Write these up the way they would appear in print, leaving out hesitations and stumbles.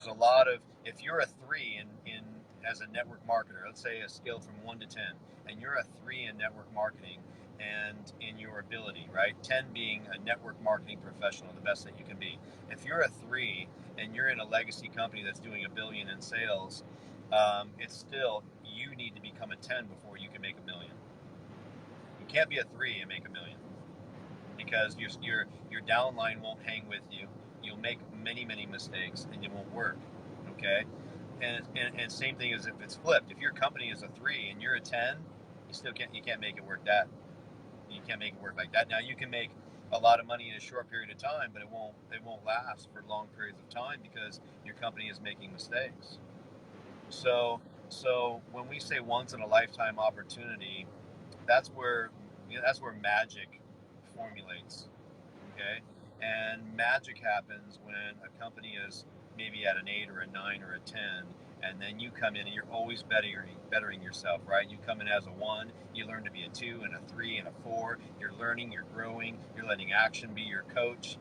a lot of, if you're a 3 in as a network marketer, let's say a scale from 1 to 10, and you're a 3 in network marketing and in your ability, right? 10 being a network marketing professional, the best that you can be. If you're a 3 and you're in a legacy company that's doing $1 billion in sales, it's still, you need to become a 10 before you can make $1 million. You can't be a 3 and make $1 million, because your downline won't hang with you. You'll make many mistakes and it won't work. Okay, and same thing as if it's flipped. If your company is a 3 and you're a 10, you can't make it work you can't make it work like that. Now you can make a lot of money in a short period of time, but it won't last for long periods of time because your company is making mistakes. So when we say once in a lifetime opportunity, that's where magic formulates. Okay, and magic happens when a company is maybe at an 8 or a 9 or a 10, and then you come in and you're always bettering yourself, right? You come in as a 1, you learn to be a 2 and a 3 and a 4. You're learning, you're growing, you're letting action be your coach,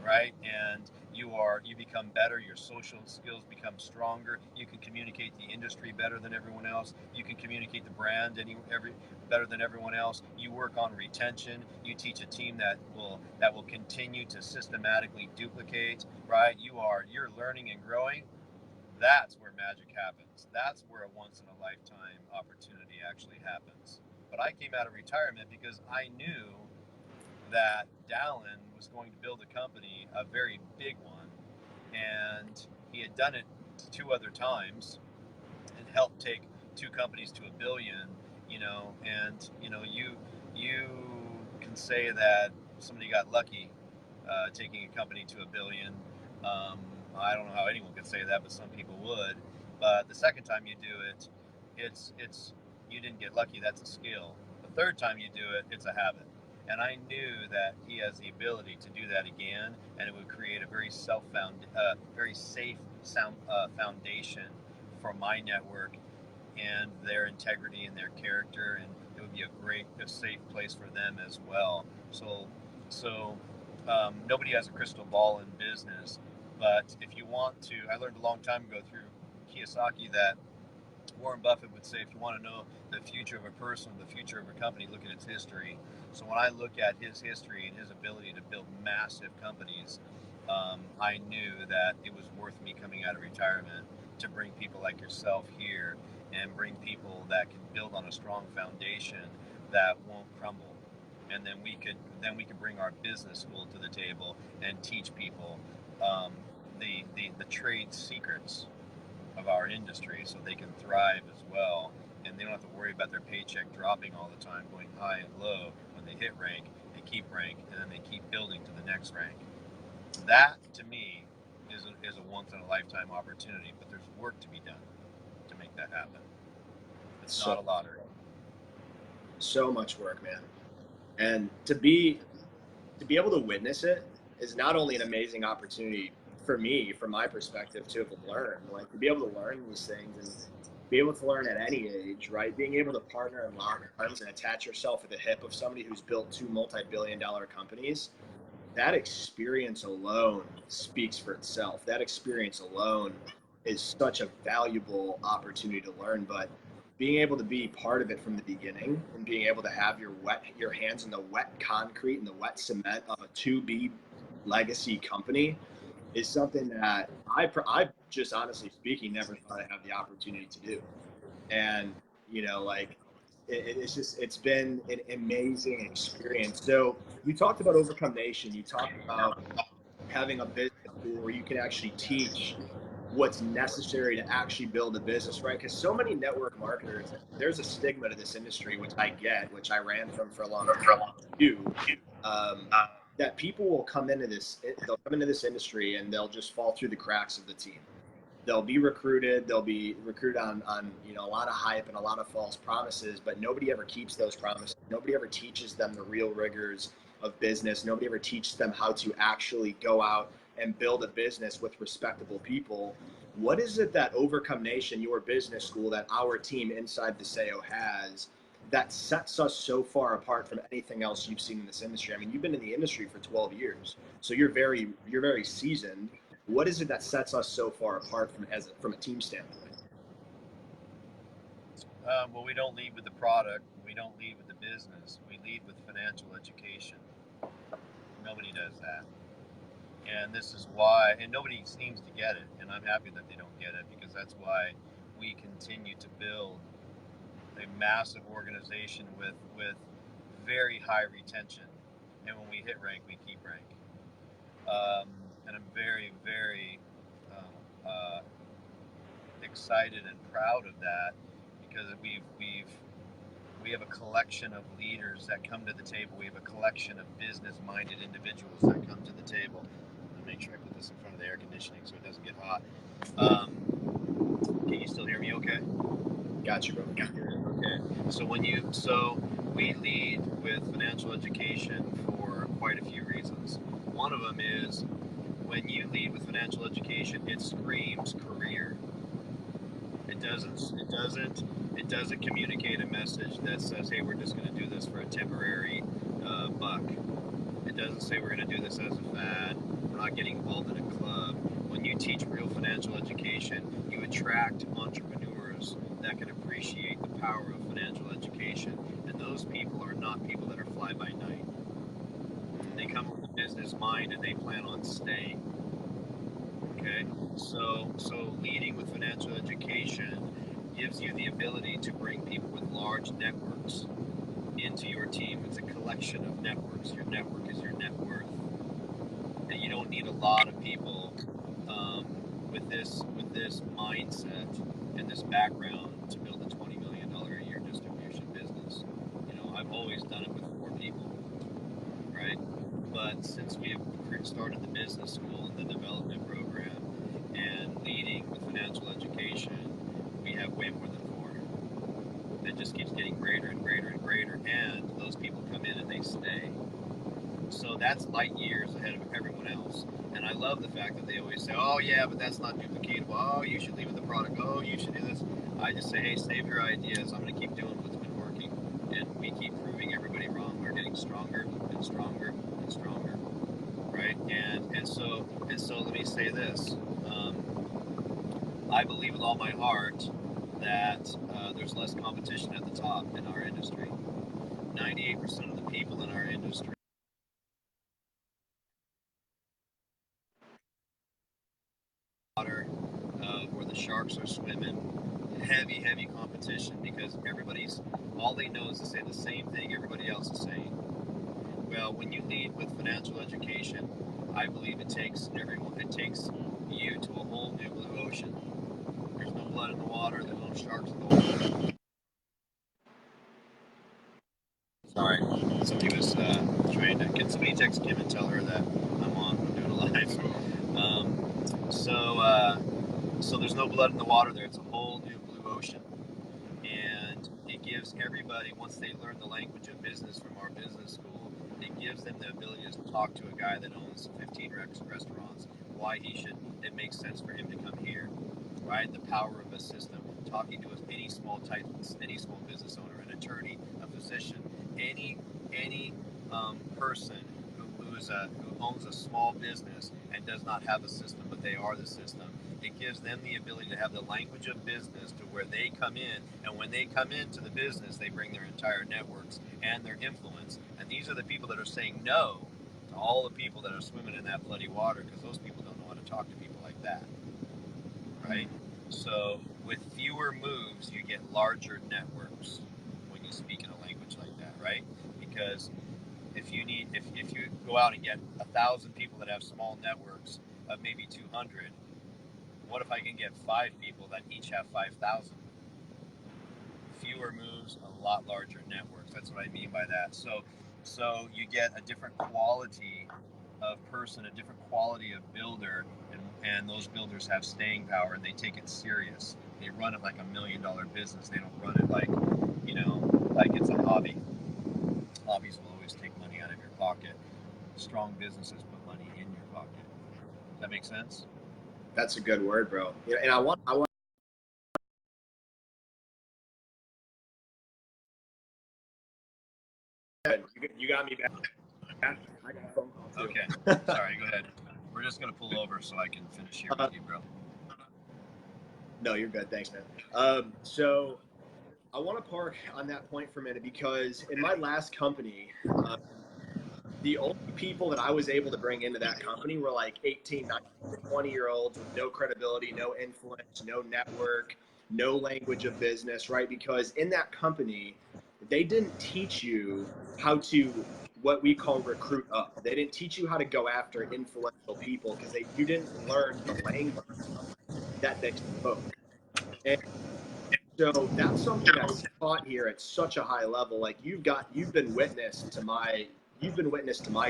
right? And you become better. Your social skills become stronger. You can communicate the industry better than everyone else. You can communicate the brand better than everyone else. You work on retention. You teach a team that will continue to systematically duplicate, right? You're learning and growing. That's where magic happens. That's where a once in a lifetime opportunity actually happens. But I came out of retirement because I knew that Dallin was going to build a company, a very big one, and he had done it 2 other times and helped take 2 companies to $1 billion. And you can say that somebody got lucky taking a company to $1 billion. I don't know how anyone could say that, but some people would. But the second time you do it, it's you didn't get lucky. That's a skill. The third time you do it, it's a habit. And I knew that he has the ability to do that again, and it would create a very very safe foundation for my network and their integrity and their character, and it would be a safe place for them as well. So nobody has a crystal ball in business, but if you want to, I learned a long time ago through Kiyosaki that Warren Buffett would say, if you want to know the future of a person, the future of a company, look at its history. So when I look at his history and his ability to build massive companies, I knew that it was worth me coming out of retirement to bring people like yourself here and bring people that can build on a strong foundation that won't crumble. And then we could bring our business school to the table and teach people the trade secrets of our industry so they can thrive as well, and they don't have to worry about their paycheck dropping all the time, going high and low. When they hit rank, they keep rank, and then they keep building to the next rank. That, to me, is a once in a lifetime opportunity, but there's work to be done to make that happen. It's not a lottery. So much work, man. And to be able to witness it is not only an amazing opportunity for me, from my perspective, to learn, like to be able to learn these things and be able to learn at any age, right? Being able to partner and lock arms and attach yourself at the hip of somebody who's built 2 multi-billion-dollar companies, that experience alone speaks for itself. That experience alone is such a valuable opportunity to learn, but being able to be part of it from the beginning and being able to have your hands in the wet concrete and the wet cement of a 2B legacy company is something that I just, honestly speaking, never thought I'd have the opportunity to do. And it's been an amazing experience. So you talked about Overcome Nation. You talked about having a business school where you can actually teach what's necessary to actually build a business, right? Because so many network marketers, there's a stigma to this industry, which I get, which I ran from for a long time too, that people will come into this industry and they'll just fall through the cracks of the team. They'll be recruited on a lot of hype and a lot of false promises, but nobody ever keeps those promises. Nobody ever teaches them the real rigors of business. Nobody ever teaches them how to actually go out and build a business with respectable people. What is it that Overcome Nation, your business school, that our team inside the SEO has that sets us so far apart from anything else you've seen in this industry? I mean, you've been in the industry for 12 years, so you're very seasoned. What is it that sets us so far apart from a team standpoint? Well, we don't lead with the product. We don't lead with the business. We lead with financial education. Nobody does that. And this is why, and nobody seems to get it. And I'm happy that they don't get it, because that's why we continue to build a massive organization with very high retention. And when we hit rank, we keep rank. And I'm very, very excited and proud of that, because we have a collection of leaders that come to the table. We have a collection of business-minded individuals that come to the table. I'll make sure I put this in front of the air conditioning so it doesn't get hot. Can you still hear me okay? Got you, bro. Okay. So we lead with financial education for quite a few reasons. One of them is, when you lead with financial education, it screams career. It doesn't communicate a message that says, hey, we're just going to do this for a temporary buck. It doesn't say we're going to do this as a fad. We're not getting involved in a club. When you teach real financial education, you attract entrepreneurs that can appreciate the power of financial education. And those people are not people that are fly by night. They come with a business mind and they plan on staying. Okay, so leading with financial education gives you the ability to bring people with large networks into your team. It's a collection of networks. Your network is your net worth, and you don't need a lot of people with this mindset and this background to build a $20 million a year distribution business. I've always done it with 4 people, right? But since we have started the business school and the development program and leading with financial education, we have way more than 4. It just keeps getting greater and greater and greater, and those people come in and they stay. So that's light years ahead of everyone else. And I love the fact that they always say, oh yeah, but that's not duplicatable. Oh, you should leave with the product. Oh, you should do this. I just say, hey, save your ideas. I'm going to keep doing what's been working. And we keep proving everybody wrong. We're getting stronger and stronger and stronger. Right? And so let me say this. I believe with all my heart that there's less competition at the top in our industry. 98% of the people in our industry water where the sharks are swimming, heavy competition, because all they know is to say the same thing everybody else is saying. Well, when you lead with financial education, I believe it takes you to a whole new blue ocean. There's no blood in the water, there's no sharks in the water. Sorry, somebody was trying to. Can somebody text Kim and tell her that I'm doing a live? So there's no blood in the water there. It's a whole new blue ocean, and it gives everybody, once they learn the language of business from our business school, it gives them the ability to talk to a guy that owns 15 restaurants. Why it makes sense for him to come here, right? The power of a system. Talking to any small business owner, an attorney, a physician, any person who owns a small business and does not have a system, but they are the system. It gives them the ability to have the language of business to where they come in, and when they come into the business, they bring their entire networks and their influence. And these are the people that are saying no to all the people that are swimming in that bloody water, because those people don't know how to talk to people like that, right? So with fewer moves, you get larger networks when you speak in a language like that, right? Because if you go out and get 1,000 people that have small networks of maybe 200, what if I can get 5 people that each have 5,000? Fewer moves, a lot larger networks. That's what I mean by that. So you get a different quality of person, a different quality of builder, and those builders have staying power, and they take it serious. They run it like $1 million business. They don't run it like it's a hobby. Hobbies will always take money out of your pocket. Strong businesses put money in your pocket. Does that make sense? That's a good word, bro. Yeah, and I want. You got me back. I got a phone call too. Okay. Sorry. Go ahead. We're just gonna pull over so I can finish here Uh, with you, bro. no, you're good. Thanks, man. So I want to park on that point for a minute because in my last company, the only people that I was able to bring into that company were like 18, 19, 20-year-olds with no credibility, no influence, no network, no language of business, right? Because in that company, they didn't teach you how to what we call recruit up. They didn't teach you how to go after influential people because you didn't learn the language that they spoke. And so that's something that's taught here at such a high level. Like you've been witness to my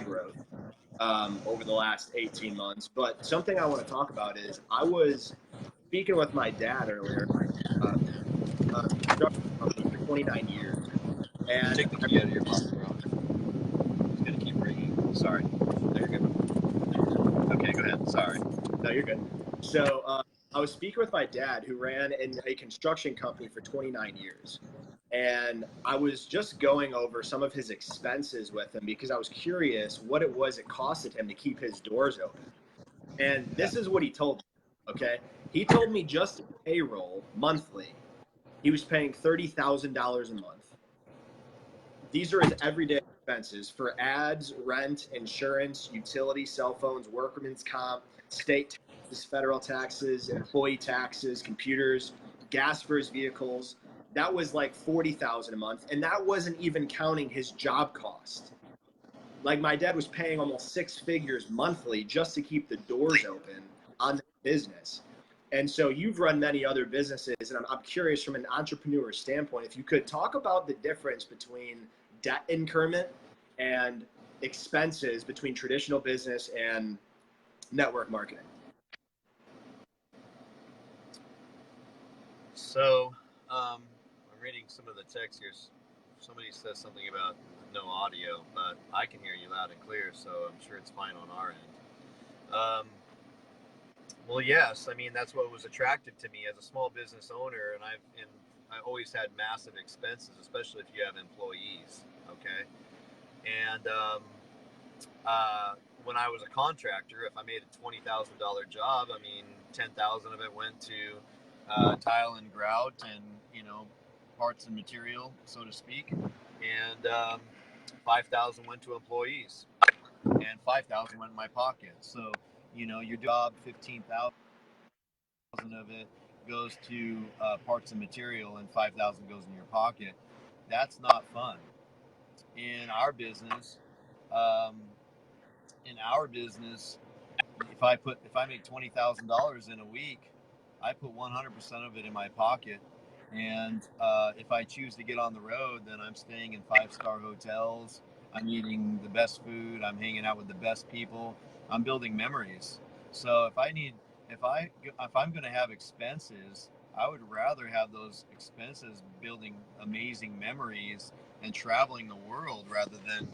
growth over the last 18 months. But something I want to talk about is I was speaking with my dad earlier, uh, construction company for 29 years. And Take the key out of your pocket, bro. It's gonna keep ringing. Sorry. There you go. Okay, go ahead. Sorry. no, you're good. So I was speaking with my dad who ran in a construction company for 29 years. And I was just going over some of his expenses with him because I was curious what it was it costed him to keep his doors open. And Yeah. this is what he told me. Okay. He told me just payroll monthly, he was paying $30,000 a month. These are his everyday expenses for ads, rent, insurance, utilities, cell phones, workman's comp, state taxes, federal taxes, employee taxes, computers, gas for his vehicles. That was like $40,000 a month. And that wasn't even counting his job cost. Like my dad was paying almost six figures monthly just to keep the doors open on the business. And so you've run many other businesses, and I'm curious from an entrepreneur standpoint, if you could talk about the difference between debt incurment and expenses between traditional business and network marketing. So, I'm reading some of the text here. Somebody says something about no audio, but I can hear you loud and clear, so I'm sure it's fine on our end. Well, yes, I mean that's what was attractive to me as a small business owner, and I always had massive expenses, especially if you have employees. Okay, and when I was a contractor, if I made a $20,000 job, I mean $10,000 of it went to tile and grout, and parts and material, so to speak, and 5,000 went to employees, and 5,000 went in my pocket. So your job, 15,000 of it goes to parts and material, and 5,000 goes in your pocket. That's not fun. In our business, um, in our business, if I make $20,000 in a week, I put 100% of it in my pocket. And if I choose to get on the road, then I'm staying in 5-star hotels. I'm eating the best food. I'm hanging out with the best people. I'm building memories. So if I'm going to have expenses, I would rather have those expenses building amazing memories and traveling the world rather than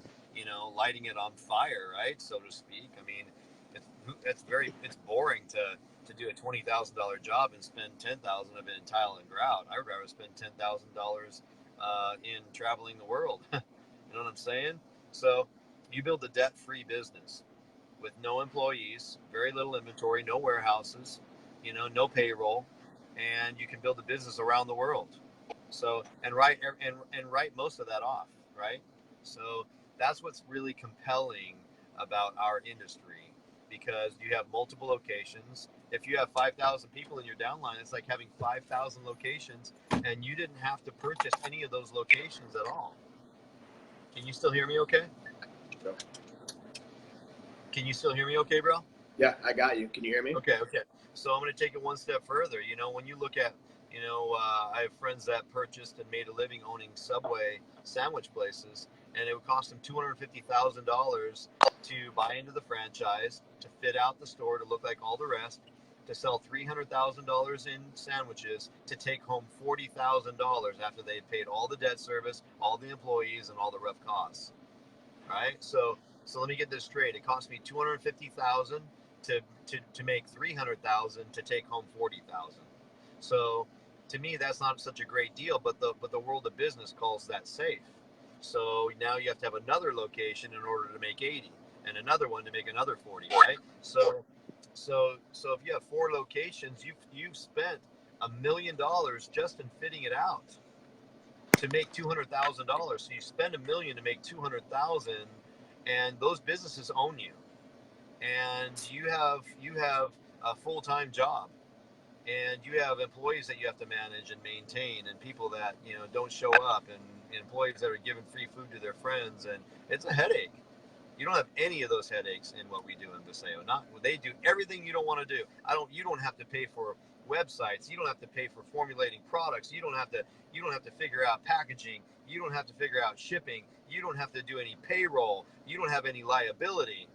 lighting it on fire, right, so to speak. I mean, it's boring to do a $20,000 job and spend 10,000 of it in tile and grout. I would rather spend $10,000 in traveling the world. You know what I'm saying? So you build a debt-free business with no employees, very little inventory, no warehouses, no payroll, and you can build a business around the world. So and write most of that off, right? So that's what's really compelling about our industry, because you have multiple locations. If you have 5,000 people in your downline, it's like having 5,000 locations, and you didn't have to purchase any of those locations at all. Can you still hear me okay? So, Can you still hear me okay, bro? yeah, I got you. Can you hear me? Okay. So I'm going to take it one step further. When you look at, I have friends that purchased and made a living owning Subway sandwich places, and it would cost them $250,000 to buy into the franchise, to fit out the store to look like all the rest, to sell $300,000 in sandwiches, to take home $40,000 after they had paid all the debt service, all the employees, and all the rough costs. Right? So let me get this straight. It cost me $250,000 to make $300,000 to take home $40,000. So to me, that's not such a great deal, but the world of business calls that safe. So now you have to have another location in order to make 80, and another one to make another 40, right? So if you have 4 locations, you've spent $1 million just in fitting it out to make $200,000. So you spend $1 million to make $200,000, and those businesses own you, and you have a full-time job, and you have employees that you have to manage and maintain, and people that don't show up, and employees that are giving free food to their friends, and it's a headache. You don't have any of those headaches in what we do in Viseo. They do everything you don't want to do. You don't have to pay for websites. You don't have to pay for formulating products. You don't have to figure out packaging. You don't have to figure out shipping. You don't have to do any payroll. You don't have any liability.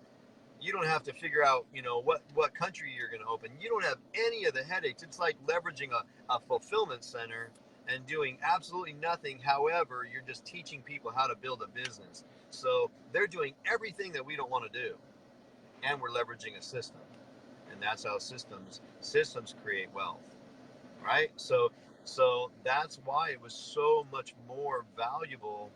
You don't have to figure out, what country you're going to open. You don't have any of the headaches. It's like leveraging a fulfillment center and doing absolutely nothing. However, you're just teaching people how to build a business. So they're doing everything that we don't want to do, and we're leveraging a system, and that's how systems create wealth, right? So that's why it was so much more valuable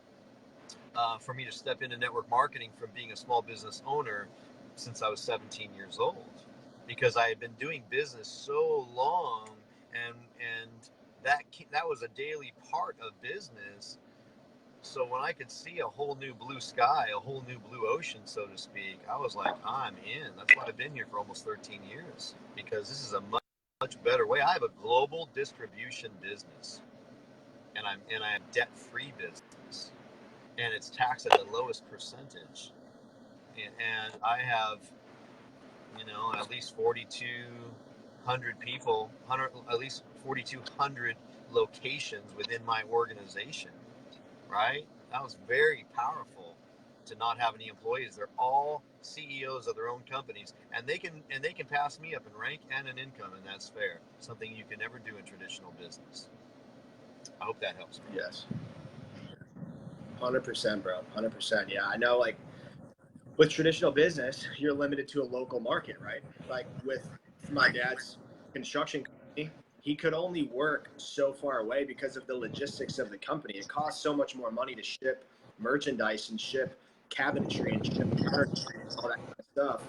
for me to step into network marketing from being a small business owner since I was 17 years old, because I had been doing business so long, and that was a daily part of business. So when I could see a whole new blue sky, a whole new blue ocean, so to speak, I was like, I'm in. That's why I've been here for almost 13 years, because this is a much better way. I have a global distribution business, and I have debt-free business, and it's taxed at the lowest percentage. And I have, at least 4,200 people, at least 4,200 locations within my organization. Right? That was very powerful to not have any employees. They're all CEOs of their own companies, and they can pass me up in rank and in income, and that's fair. Something you can never do in traditional business. I hope that helps. Yes. 100%, bro. 100%. Yeah, I know, like, with traditional business, you're limited to a local market, right? Like with my dad's construction company, he could only work so far away because of the logistics of the company. It costs so much more money to ship merchandise and ship cabinetry and ship furniture and all that kind of stuff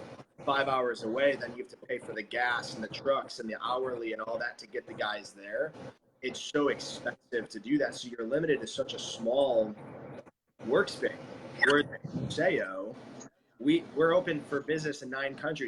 5 hours away. Then you have to pay for the gas and the trucks and the hourly and all that to get the guys there. It's so expensive to do that. So you're limited to such a small workspace. Whereas Viseo, we're open for business in 9 countries.